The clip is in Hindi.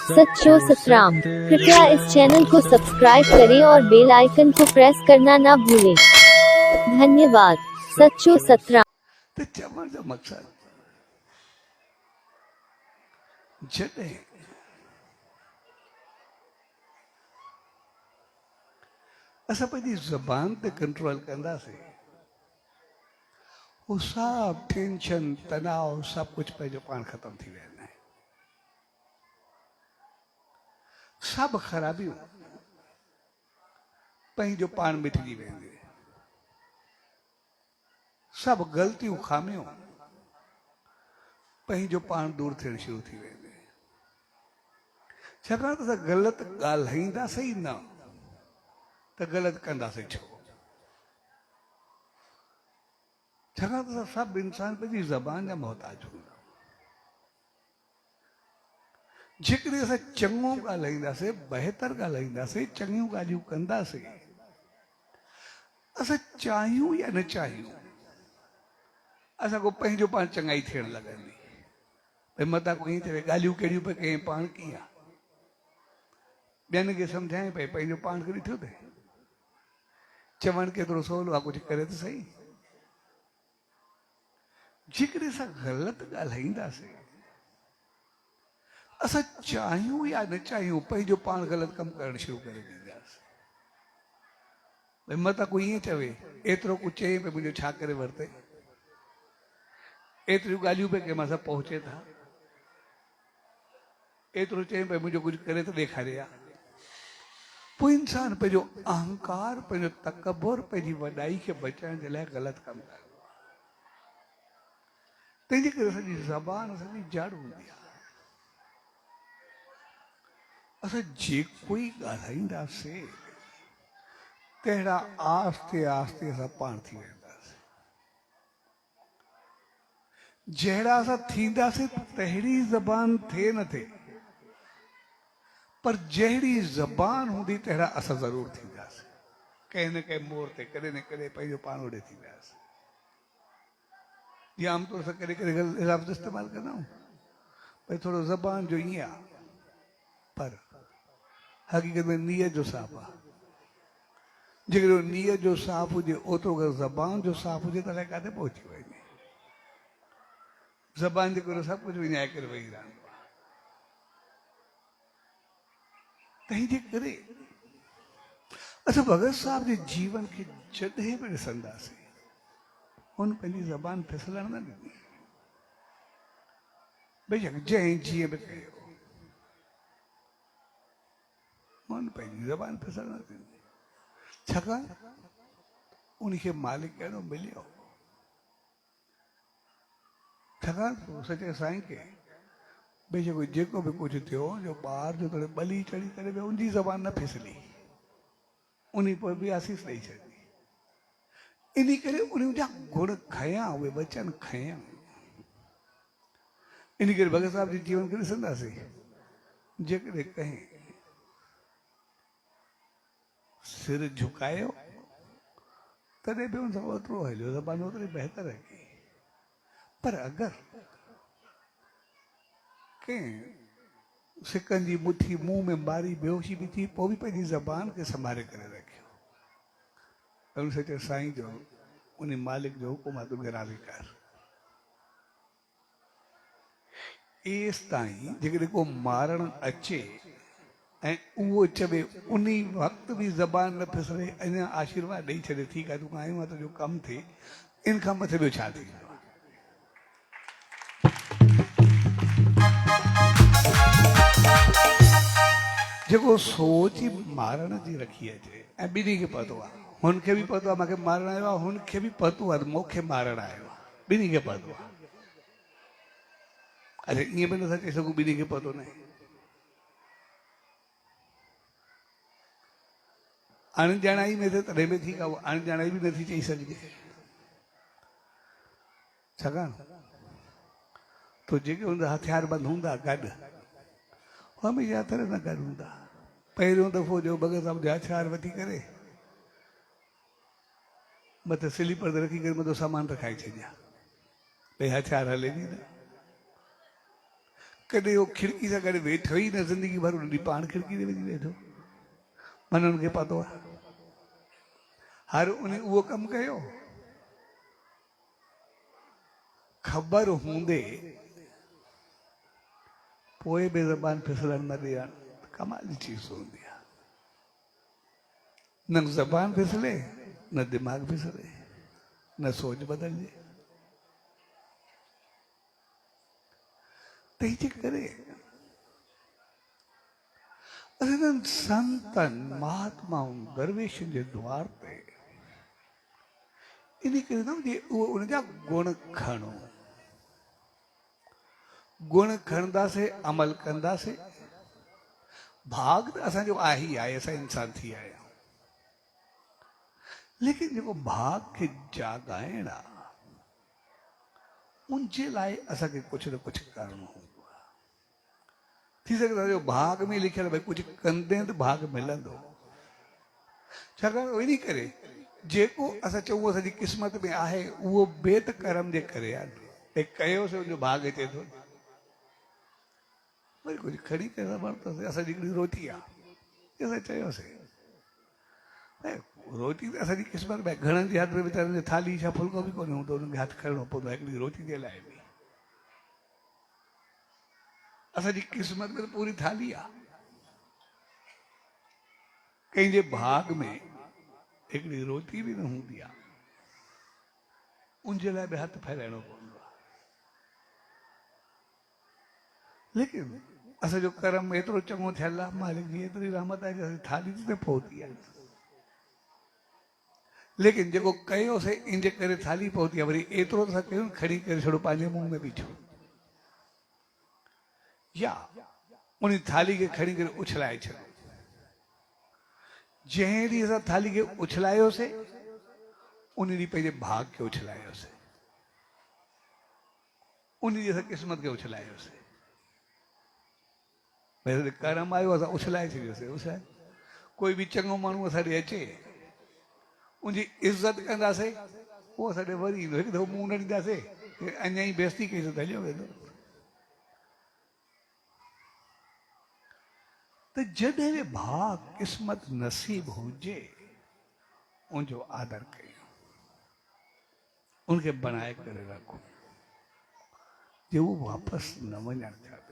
सच्चो सतराम। कृपया इस चैनल को सब्सक्राइब करें और बेल आइकन को प्रेस करना ना भूलें। धन्यवाद। सच्चो सतराम। ते चवण जो मक़सद जॾहिं असां पंहिंजी ज़बान ते कंट्रोल कंदासीं, वो सब टेंशन तनाव सब कुछ पंहिंजो पाण ख़त्म थी वेंदा आहिनि। सब ख़राबियूं पंहिंजो पाण मिटिजी वेंदियूं, सब ग़लतियूं खामियूं पंहिंजो पाण दूर थियण शुरू थी वेंदियूं। छाकाणि त असां ग़लति ॻाल्हाईंदासीं न त ग़लति कंदासीं छो? छाकाणि त असां सभु इंसान पंहिंजी ज़बान जा मोहताज हूंदा। जेकॾहिं असां चङो ॻाल्हाईंदासीं, बहितर ॻाल्हाईंदासीं, चङियूं ॻाल्हियूं कंदासीं, असां चाहियूं या न चाहियूं, असांखो पंहिंजो पाण चङाई थियण लॻंदी। भई मतां कोई चवे ॻाल्हियूं कहिड़ियूं पिया कयूं, पाण कीअं आहे, ॿियनि खे सम्झाए पई, पंहिंजो पाण खे ॾिठो अथई चवणु केतिरो सवलो आहे, कुझु करे त सही। जेकॾहिं असां ग़लति ॻाल्हाईंदासीं, असां चाहियूं या न चाहियूं, पंहिंजो पाण ग़लति कमु करणु शुरू करे ॾींदासीं। भई मतां कोई ईअं चवे एतिरो कुझु चई पियो, मुंहिंजो छा करे वरिते, एतिरियूं ॻाल्हियूं पिया कंहिं मथां पहुचे था, एतिरो चई पियो मुंहिंजो कुझु करे त ॾेखारे आहे। पोइ इंसान पंहिंजो अहंकार, पंहिंजो तकबुर, पंहिंजी वॾाई खे बचाइण जे लाइ ग़लति कमु कंदो आहे। तंहिंजे करे असांजी ज़बान असांजी जड़ हूंदी आहे। असां जेको ई ॻाल्हाईंदासीं तहिड़ा आस्ते आस्ते असां पाण थी वेंदासीं। जहिड़ा असां थींदासीं तहिड़ी ज़बान थिए न थिए, पर जहिड़ी ज़बान हूंदी तहिड़ा असां ज़रूरु थींदासीं। कंहिं न कंहिं मोड़ ते कॾहिं न कॾहिं पंहिंजो पाण ओॾे थी वियासीं। जीअं आमतौर सां कॾहिं कॾहिं लफ़्ज़ इस्तेमालु कंदा आहियूं, भई थोरो ज़बान जो ईअं आहे, पर हक़ीक़त में नीयत जो साफ़ आहे। जेकॾहिं नीयत जो साफ़ हुजे, ओतिरो अगरि ज़बान जो साफ़ हुजे त अलाए किथे पहुची वञे। ज़बान जे करे सभु कुझु विञाए करे वेही रहंदो आहे। तंहिंजे करे असां भगत साहब जे जीवन खे जॾहिं बि ॾिसंदासीं, हुन पंहिंजी ज़बान फिसलण न ॾिनी। बेशक जंहिं जीअं बि कयो, हुन पंहिंजी ज़बान फिसलण न ॾिनी। छाकाणि उनखे मालिक अहिड़ो मिलियो। छाकाणि सचे साईं खे बेशक जेको बि कुझु थियो, जो ॿार जो थोरे बली चढ़ी करे बि उनजी ज़बान न फिसली, उन पर बि आसीस ॾेई छॾी। इन करे उन जा गुण खयां, उहे वचन खयां। इन करे भगत साहब जे जीवन खे ॾिसंदासीं, जेकॾहिं कंहिं सिर झुकायो तॾहिं बि हुन सां ओतिरो हलियो, ज़बान ओतिरी बहितर है। पर अगरि कंहिं सिकनि जी मुठी मुंहं में मारी बेहोशी बि थी, पोइ बि पंहिंजी ज़बान खे संभाले करे रखियो। उन सचे साईं जो, उन मालिक जो हुकुम आहे, तूं गिरावी कर। एसि ताईं जेकॾहिं को मारण अचे ऐं उहो चवे, उन वक़्तु बि ज़बान न फिसले, अञा आशीर्वाद ॾेई छॾे, ठीकु आहे तूं आयो आहे तुंहिंजो कमु थिए, इन खां मथे ॿियो छा थींदो आहे। जेको सोच ई मारण जी रखी अचे, ऐं ॿिन्ही खे पतो आहे, हुनखे बि पतो आहे मूंखे मारणु आयो आहे, हुनखे बि पतो आहे मूंखे मारणु आयो आहे, ॿिन्ही खे पतो आहे। अरे ईअं बि नथा चई सघूं ॿिन्ही खे पतो न आहे। अणॼणाई में थिए तॾहिं बि ठीकु आहे, उहा अणॼणाई बि नथी चई सघिजे। छाकाणि तो जेके हूंदा हथियारबंद हूंदा गॾु, हमेशह तरह सां गॾु हूंदा। पहिरियों दफ़ो जो भगत साहब जो हथियार वठी करे मथे स्लीपर ते रखी करे मथो सामान रखाए छॾिया, भई हथियार हले नी न। कॾहिं वो खिड़की सां गॾु वेठो ई न ज़िंदगी भर उन ॾींहुं पाण खिड़की ते वञी वेठो मन उनखे पतो आहे हर उन उहो कमु कयो ख़बर हूंदे पोइ बि ज़बान फिसलण न ॾियण कमाल जी चीज़ हूंदी आहे न ज़बान फिसले न दिमाग़ फिसले न सोच बदलजे तंहिंजे करे असां संतनि महात्माउनि दरवेशनि जे द्वार ते इन करे न जे उहो उनजा गुण खणो गुण खणंदासीं अमल कंदासीं भाग त असांजो आहे ई आहे असां इंसान थी आया आहियूं लेकिन जेको भाग खे जाॻाइण आहे उनजे लाइ असांखे कुझु न कुझु करणो हूंदो आहे थी सघे थो भाग में लिखियल भई कुझु कंदे त भाग मिलंदो छाकाणि इन करे जेको असां चऊं असांजी क़िस्मत में आहे उहो बेत कर्म जे करे आहे कयोसीं उनजो भाग अचे थो वरी कुझु खणी करे वरितोसीं असांजी हिकिड़ी रोटी आहे असां चयोसीं रोटी त असांजी क़िस्मत में घणनि जे हथ में वीचारनि जे थाली छा फुल्को बि कोन्हे हूंदो हुनखे हथु खणणो पवंदो आहे हिकिड़ी रोटी जे लाइ बि असांजी क़िस्मत में त पूरी थाली आहे कंहिंजे भाग में हिकिड़ी रोटी बि न हूंदी आहे उनजे लाइ बि हथु फैलाइणो पवंदो आहे लेकिन असांजो कर्म एतिरो चङो थियल आहे मालिक जी एतिरी रहमत आहे कि असांजी थाली त पहुती आहे लेकिन जेको कयोसीं इनजे करे थाली पहुती आहे वरी एतिरो त असां कयूं खणी करे छॾो पंहिंजे मुंहं में बीठो या उन थाली खे खणी करे उछलाए छॾो जंहिं ॾींहुं असां थाली खे उछलायोसीं उन ॾींहुं पंहिंजे भाग खे उछलायोसीं उन ॾींहुं असां क़िस्मत खे उछलायोसीं भई कर्म आयो असां उछलाए छॾियोसीं उछलाए कोई बि चङो माण्हू असां ॾे अचे उनजी इज़त कंदासीं उहो असां ॾे वरी ईंदो हिकु दफ़ो मुंहुं न ॾींदासीं अञा ई बेइज़ती कई त हलियो वेंदो त जॾहिं बि भाग क़िस्मत नसीब हुजे उनजो आदर कयूं उनखे बनाए करे रखो जे उहो वापसि न वञणु चाहे